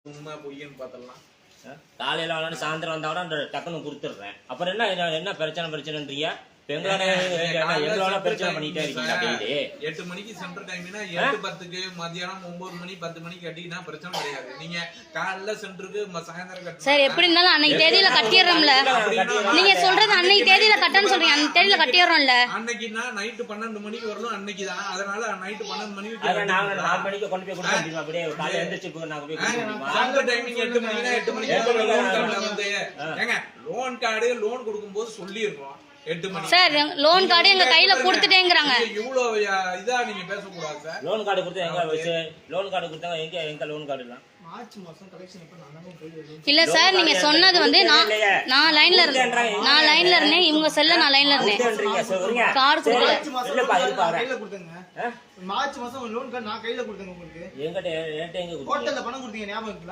உண்மை பொய்யன்னு பார்த்தலாம். காலையில ஆனாலும் சாயந்தரம் வந்தாலும் டக்குன்னு கொடுத்துடுறேன். அப்புறம் என்ன பிரச்சனைன்றியா? எங்களோட பிரச்சனை பண்ணிட்டே இருக்கீங்களா? டெய்லி 8 மணிக்கு சென்டர் டைம்னா 8:10க்கு மதியானம் 9 மணி 10 மணிக்கு கட்டினா பிரச்சனை கிடையாது. நீங்க காலைல சென்டருக்கு சாயந்தரம் கட்டணும் சார். எப்படி இருந்தாலும் அன்னைக்கு தேதியில கட்டிடுறோம்ல. நீங்க சொல்றது அன்னைக்கு தேதியில கட்டன்னு சொல்றீங்க. அந்த தேதியில கட்டிடுறோம்ல. அன்னைக்குன்னா நைட்டு 12 மணிக்கு வரணும். அன்னைக்கு தான். அதனால நைட்டு 12 மணிக்கு நாங்க 4 மணிக்கு கொண்டு போய் கொடுக்க முடியுமா? அப்படியே காலையில எழுந்திரிச்சு நாங்க போய் கொடுக்க முடியுமா? சென்டர் டைமிங் 8 மணினா 8 மணிக்கு ஏங்க லோன் கார்டு லோன் கொடுக்கும்போது சொல்லி இருக்கோம் 8 மணி. சார் லோன் கார்டு எங்க கையில கொடுத்துட்டேங்கறாங்க. இவ்வளவு இதா நீங்க பேச கூடாது சார். லோன் கார்டு கொடுத்து எங்க லோன் கார்டு கொடுத்தாங்க? எங்க லோன் கார்டு எல்லாம் மார்ச் மாசம் கலெக்ஷன் இப்ப நான் இல்ல சார். நீங்க சொன்னது வந்து நான் லைன்ல இருந்தேன். இவங்க செல்ல நான் லைன்ல இருந்தேன். கார்டு கொடுக்கல. கையில கொடுத்தேங்க. மார்ச் மாசம் லோன் கார்டு நான் கையில கொடுத்தேங்க. உங்களுக்கு என்கிட்ட எங்க ஹோட்டல்ல பணம் கொடுத்தீங்க ஞாபகம் இருக்குங்களா?